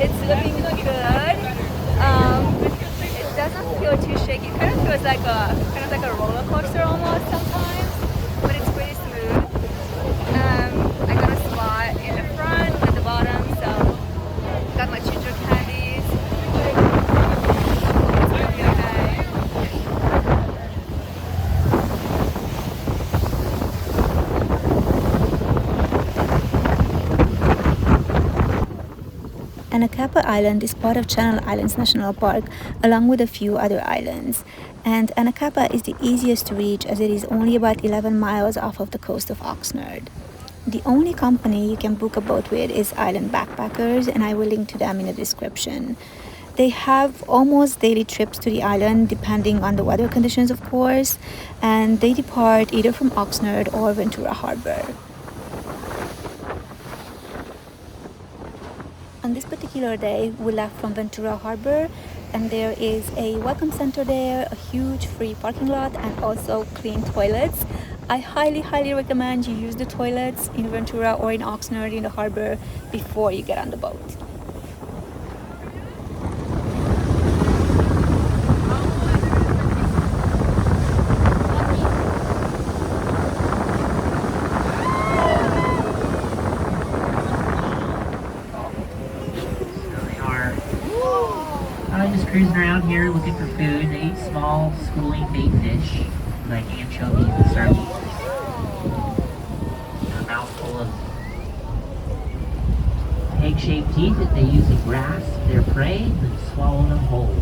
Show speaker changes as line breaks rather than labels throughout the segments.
it's looking good. It doesn't feel too shaky. It kind of feels like a roller coaster almost sometimes, but it's pretty smooth. I got a spot in the front at the bottom, so got my ginger candies. It's gonna be okay. Anacapa Island is part of Channel Islands National Park, along with a few other islands. And Anacapa is the easiest to reach as it is only about 11 miles off of the coast of Oxnard. The only company you can book a boat with is Island Backpackers, and I will link to them in the description. They have almost daily trips to the island depending on the weather conditions, of course, and they depart either from Oxnard or Ventura Harbor. On this particular day, we left from Ventura Harbor, and there is a welcome center there, a huge free parking lot, and also clean toilets. I highly recommend you use the toilets in Ventura or in Oxnard in the harbor before you get on the boat.
Just cruising around here looking for food. They eat small schooling bait fish like anchovies and sardines. A mouthful of egg-shaped teeth that they use to grasp their prey and swallow them whole.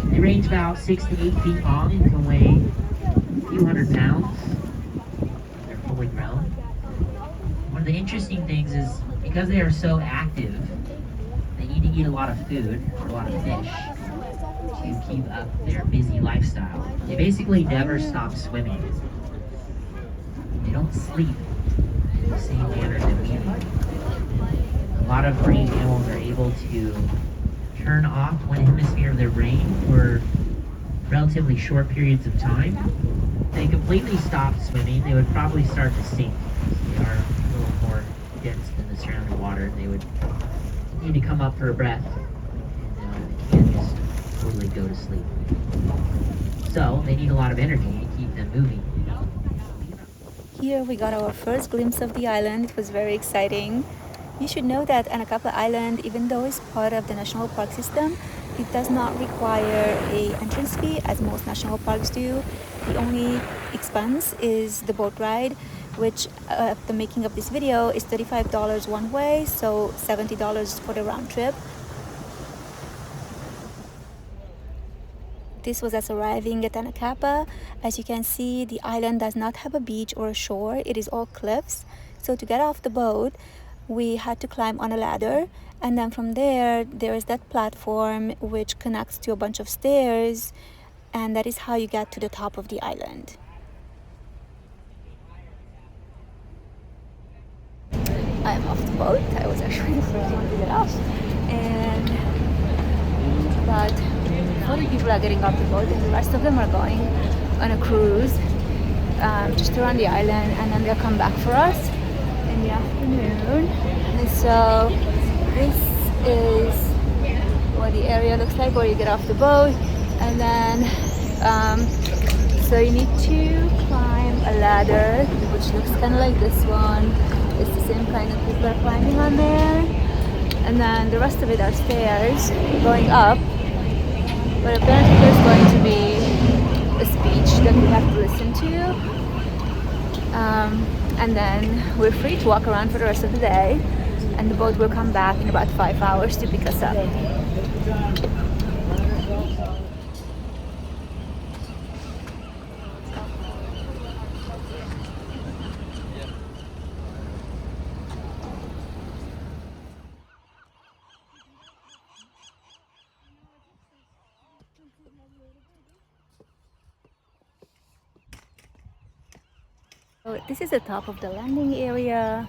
They range about 6 to 8 feet long and can weigh a few hundred pounds. They're fully grown. One of the interesting things is because they are so active, they need to eat a lot of food, or a lot of fish, to keep up their busy lifestyle. They basically never stop swimming. They don't sleep in the same manner that we do. A lot of marine animals are able to turn off one hemisphere of their brain for relatively short periods of time. If they completely stopped swimming, they would probably start to sink. They are a little more dense than the surrounding water, and they would need to come up for a breath, and they can't just totally go to sleep. So they need a lot of energy to keep them moving.
Here we got our first glimpse of the island. It was very exciting. You should know that Anacapa Island, even though it's part of the national park system, it does not require a entrance fee as most national parks do. The only expense is the boat ride, which the making of this video is $35 one way, so $70 for the round trip. This was us arriving at Anacapa. As you can see, the island does not have a beach or a shore. It is all cliffs. So to get off the boat, we had to climb on a ladder, and then from there is that platform which connects to a bunch of stairs, and that is how you get to the top of the island. I'm off the boat. I was actually the first one to get off, and about 40 people are getting off the boat, and the rest of them are going on a cruise just around the island, and then they'll come back for us in the afternoon. And so this is what the area looks like where you get off the boat, and then so you need to climb a ladder which looks kind of like this one. It's the same kind of people are climbing on there, and then the rest of it are stairs going up, but apparently there's going to be a speech that we have to listen to. And then we're free to walk around for the rest of the day, and the boat will come back in about 5 hours to pick us up. So this is the top of the landing area.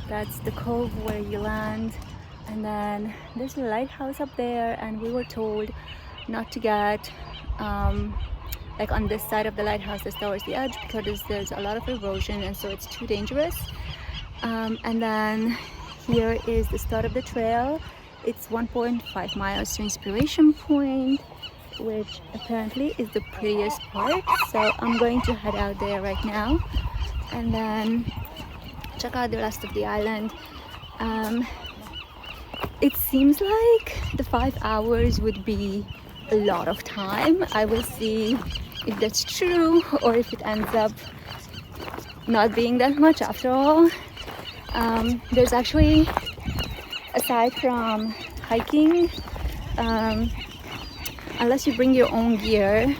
That's the cove where you land, and then there's a lighthouse up there, and we were told not to get like on this side of the lighthouse that's towards the edge because there's a lot of erosion, and so it's too dangerous. And then here is the start of the trail. It's 1.5 miles to Inspiration Point, which apparently is the prettiest part. So I'm going to head out there right now and then check out the rest of the island. It seems like the 5 hours would be a lot of time. I will see if that's true or if it ends up not being that much after all. There's actually, aside from hiking, unless you bring your own gear,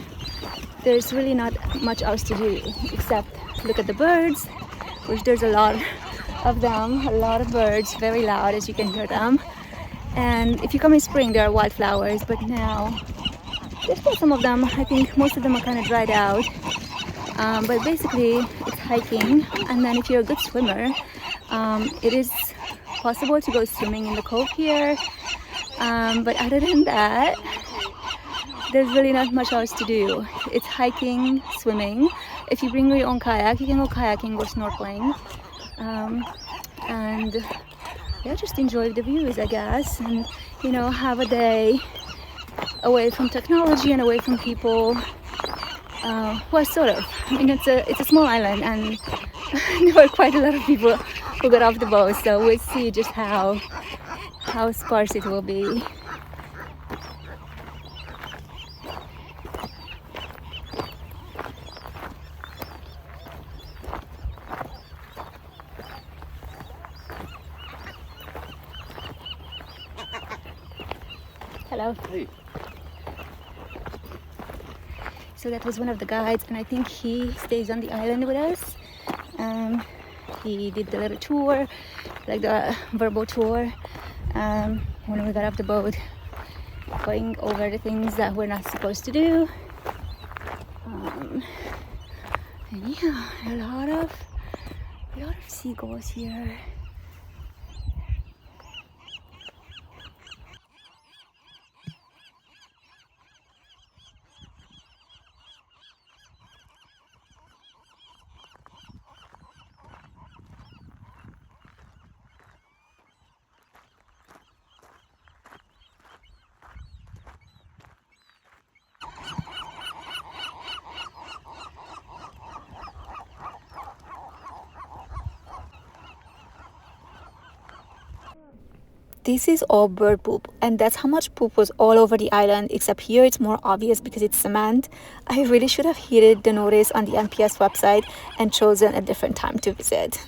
there's really not much else to do except look at the birds, which there's a lot of them, a lot of birds, very loud as you can hear them. And if you come in spring, there are wildflowers, but now there's still some of them. I think most of them are kind of dried out. But basically it's hiking, and then if you're a good swimmer, it is possible to go swimming in the cove here. But other than that, there's really not much else to do. It's hiking, swimming. If you bring your own kayak, you can go kayaking or snorkeling. And yeah, just enjoy the views, I guess, and you know, have a day away from technology and away from people. Well, sort of. I mean, it's a small island, and there were quite a lot of people who got off the boat, so we'll see just how sparse it will be. Hello.
Hey.
So that was one of the guides, and I think he stays on the island with us. He did the little tour, like the verbal tour, when we got off the boat, going over the things that we're not supposed to do. And yeah, a lot of seagulls here. This is all bird poop, and that's how much poop was all over the island, except here it's more obvious because it's cement. I really should have heeded the notice on the NPS website and chosen a different time to visit.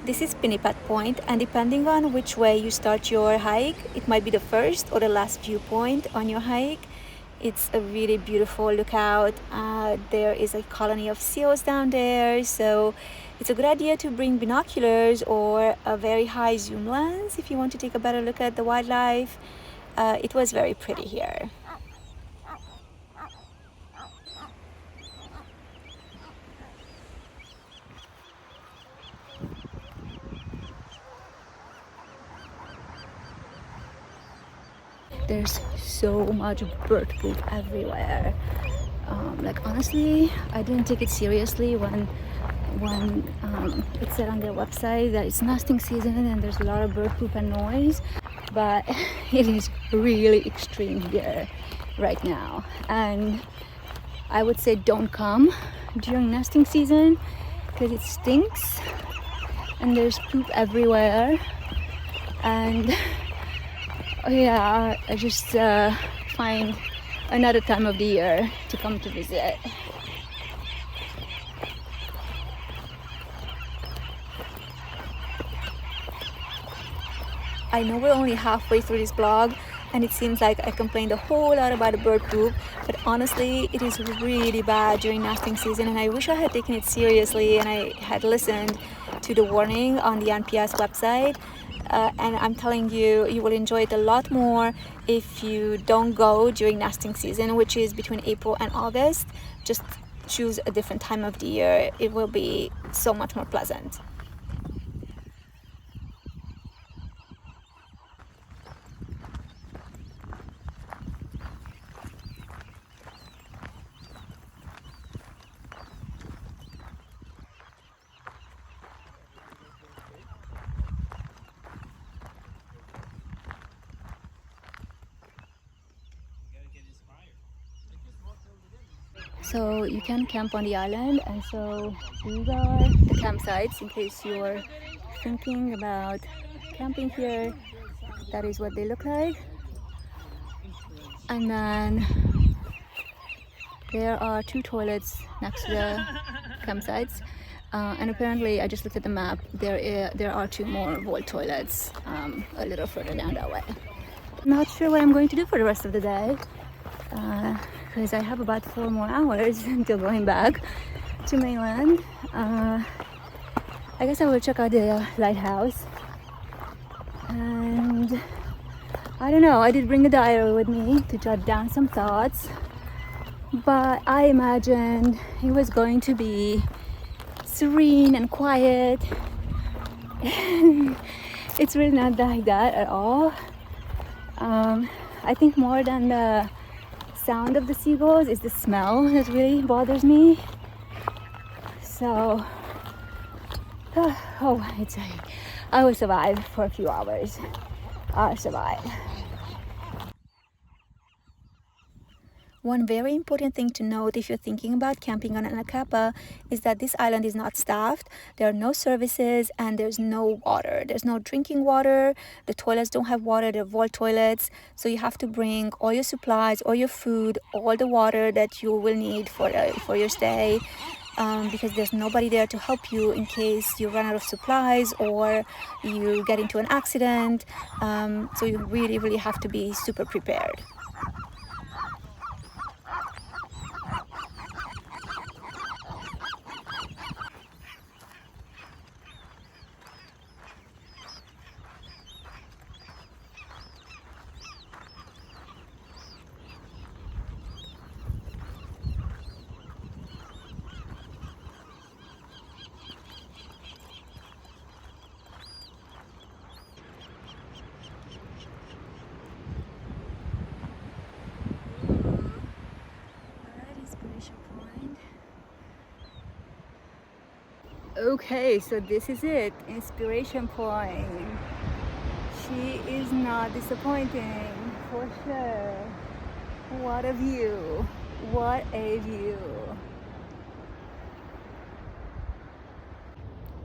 This is Pinniped Point, and depending on which way you start your hike, it might be the first or the last viewpoint on your hike. It's a really beautiful lookout. There is a colony of seals down there, so it's a good idea to bring binoculars or a very high zoom lens if you want to take a better look at the wildlife. It was very pretty here. There's so much bird poop everywhere. Like honestly, I didn't take it seriously when it said on their website that it's nesting season and there's a lot of bird poop and noise, but it is really extreme here right now, and I would say don't come during nesting season because it stinks and there's poop everywhere. And yeah, I just find another time of the year to come to visit. I know we're only halfway through this vlog, and it seems like I complained a whole lot about the bird poop, but honestly it is really bad during nesting season, and I wish I had taken it seriously and I had listened to the warning on the NPS website. And I'm telling you, you will enjoy it a lot more if you don't go during nesting season, which is between April and August. Just choose a different time of the year. It will be so much more pleasant. So you can camp on the island, and so these are the campsites in case you're thinking about camping here. That is what they look like. And then there are 2 toilets next to the campsites. And apparently, I just looked at the map, there are 2 more vault toilets a little further down that way. Not sure what I'm going to do for the rest of the day, because I have about 4 more hours until going back to mainland. I guess I will check out the lighthouse. And I don't know, I did bring a diary with me to jot down some thoughts, but I imagined it was going to be serene and quiet. It's really not like that at all. I think more than the sound of the seagulls is the smell that really bothers me. So, I will survive for a few hours. I'll survive. One very important thing to note if you're thinking about camping on Anacapa is that this island is not staffed. There are no services and there's no water. There's no drinking water. The toilets don't have water. They're vault toilets. So you have to bring all your supplies, all your food, all the water that you will need for your stay. Because there's nobody there to help you in case you run out of supplies or you get into an accident. So you really, really have to be super prepared. Okay, so this is it, inspiration point. She is not disappointing, for sure. What a view, what a view.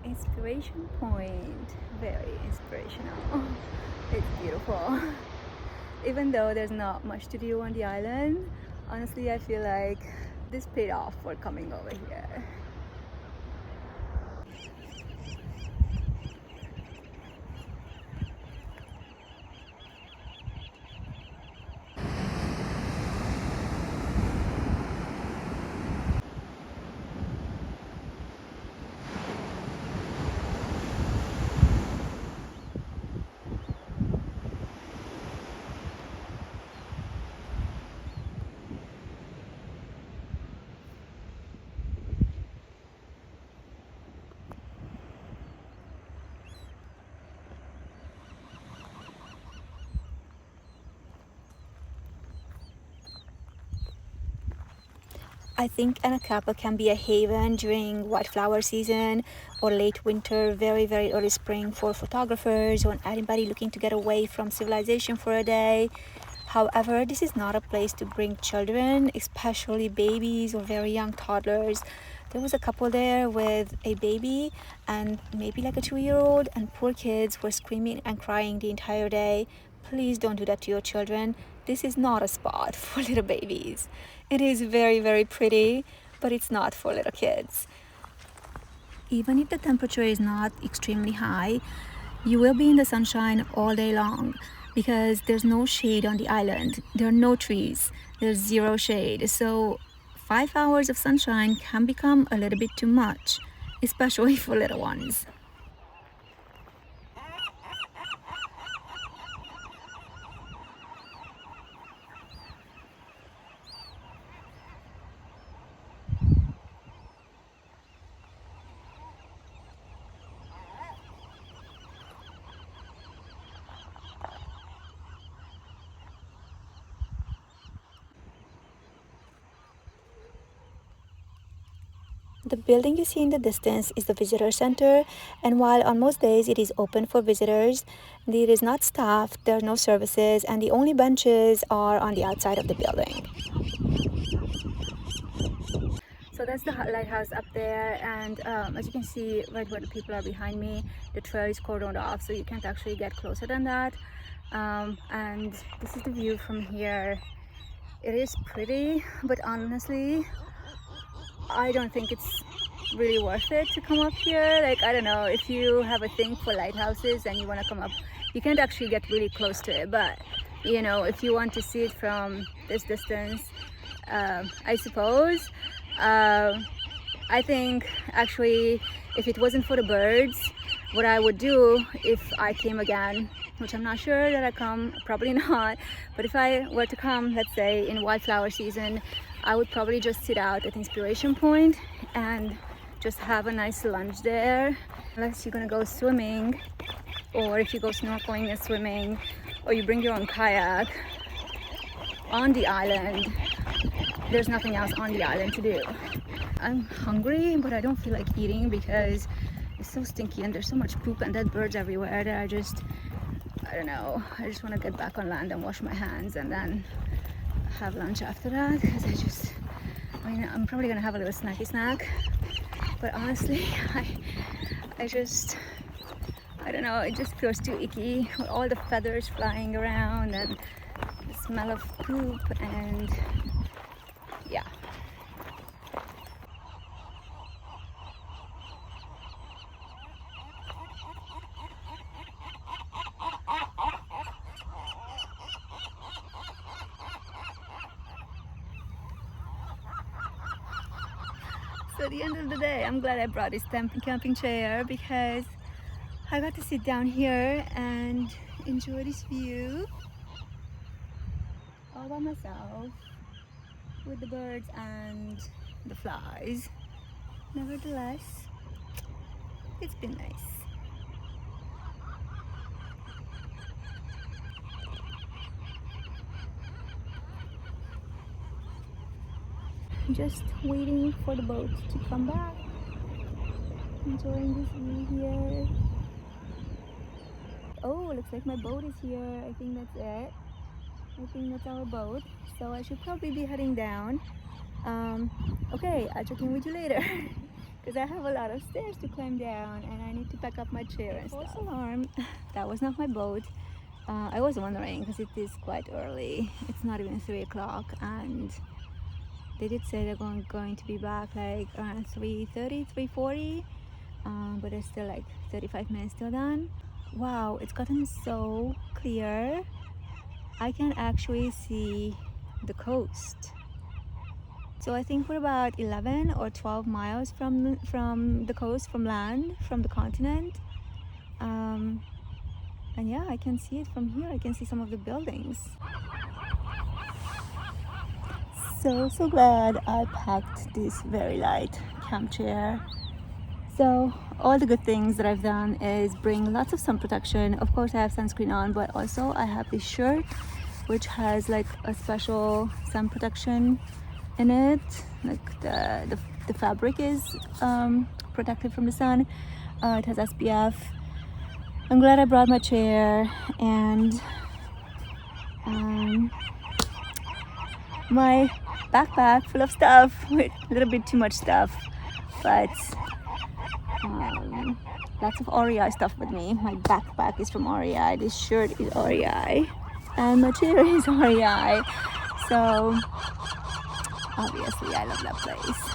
Inspiration point, very inspirational. It's beautiful. Even though there's not much to do on the island, honestly I feel like this paid off for coming over here. I think Anacapa can be a haven during wildflower season or late winter, very, very early spring for photographers or anybody looking to get away from civilization for a day. However, this is not a place to bring children, especially babies or very young toddlers. There was a couple there with a baby and maybe like a 2-year-old, and poor kids were screaming and crying the entire day. Please don't do that to your children. This is not a spot for little babies. It is very, very pretty, but it's not for little kids. Even if the temperature is not extremely high, you will be in the sunshine all day long because there's no shade on the island. There are no trees. There's 0 shade. So 5 hours of sunshine can become a little bit too much, especially for little ones. The building you see in the distance is the visitor center, and while on most days it is open for visitors, it is not staffed, there are no services, and the only benches are on the outside of the building. So that's the lighthouse up there, and as you can see right where the people are behind me, the trail is cordoned off, so you can't actually get closer than that. And this is the view from here. It is pretty, but honestly I don't think it's really worth it to come up here. Like, I don't know, if you have a thing for lighthouses and you want to come up, you can't actually get really close to it, but you know, if you want to see it from this distance, I suppose. I think actually if it wasn't for the birds, what I would do if I came again, which I'm not sure that I come, probably not, but if I were to come, let's say in wildflower season, I would probably just sit out at Inspiration Point and just have a nice lunch there. Unless you're gonna go swimming, or if you go snorkeling and swimming, or you bring your own kayak on the island, there's nothing else on the island to do. I'm hungry, but I don't feel like eating because it's so stinky and there's so much poop and dead birds everywhere that I don't know, I just want to get back on land and wash my hands and then have lunch after that, because I mean, I'm probably gonna have a little snacky snack, but honestly, I don't know, it just feels too icky with all the feathers flying around and the smell of poop, and yeah. So at the end of the day, I'm glad I brought this camping chair because I got to sit down here and enjoy this view all by myself with the birds and the flies. Nevertheless, it's been nice. Just waiting for the boat to come back. Enjoying this view here. Oh, looks like my boat is here. I think that's it. I think that's our boat. So I should probably be heading down. Okay, I'll check in with you later. Because I have a lot of stairs to climb down and I need to pack up my chair and stuff. False alarm. That was not my boat. I was wondering because it is quite early. It's not even 3 o'clock, and they did say they're going to be back like around 3:30, 3:40, but there's still like 35 minutes till then. Wow, it's gotten so clear. I can actually see the coast. So I think we're about 11 or 12 miles from the coast, from land, from the continent. And yeah, I can see it from here. I can see some of the buildings. So glad I packed this very light camp chair. So all the good things that I've done is bring lots of sun protection. Of course I have sunscreen on, but also I have this shirt which has like a special sun protection in it. Like the fabric is protected from the sun. It has SPF. I'm glad I brought my chair and my backpack full of stuff, with a little bit too much stuff, but lots of REI stuff with me. My backpack is from REI, this shirt is REI, and my chair is REI, so obviously I love that place.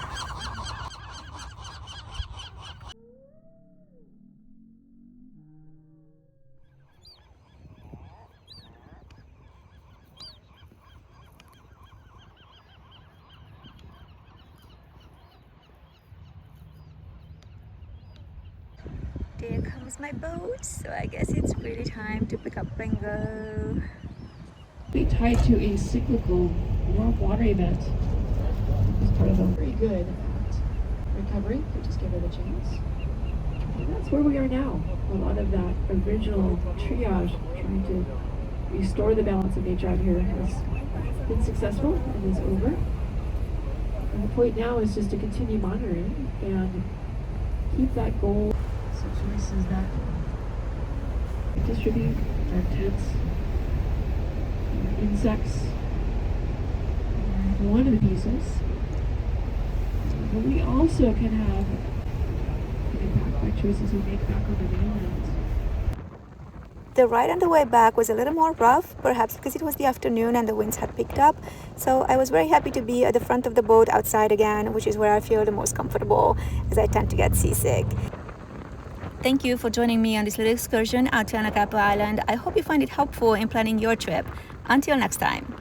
There comes my boat, so I guess it's really time to pick up and go.
Be tied to a cyclical warm water event as part of a very good recovery. We just give it a chance. And that's where we are now. A lot of that original triage, trying to restore the balance of nature out here, has been successful and is over. And the point now is just to continue monitoring and keep that goal. So choices that distribute our tents, insects, one of the pieces. But we also can have impact by choices we make back on the mainland.
The ride on the way back was a little more rough, perhaps because it was the afternoon and the winds had picked up. So I was very happy to be at the front of the boat outside again, which is where I feel the most comfortable, as I tend to get seasick. Thank you for joining me on this little excursion out to Anacapa Island. I hope you find it helpful in planning your trip. Until next time.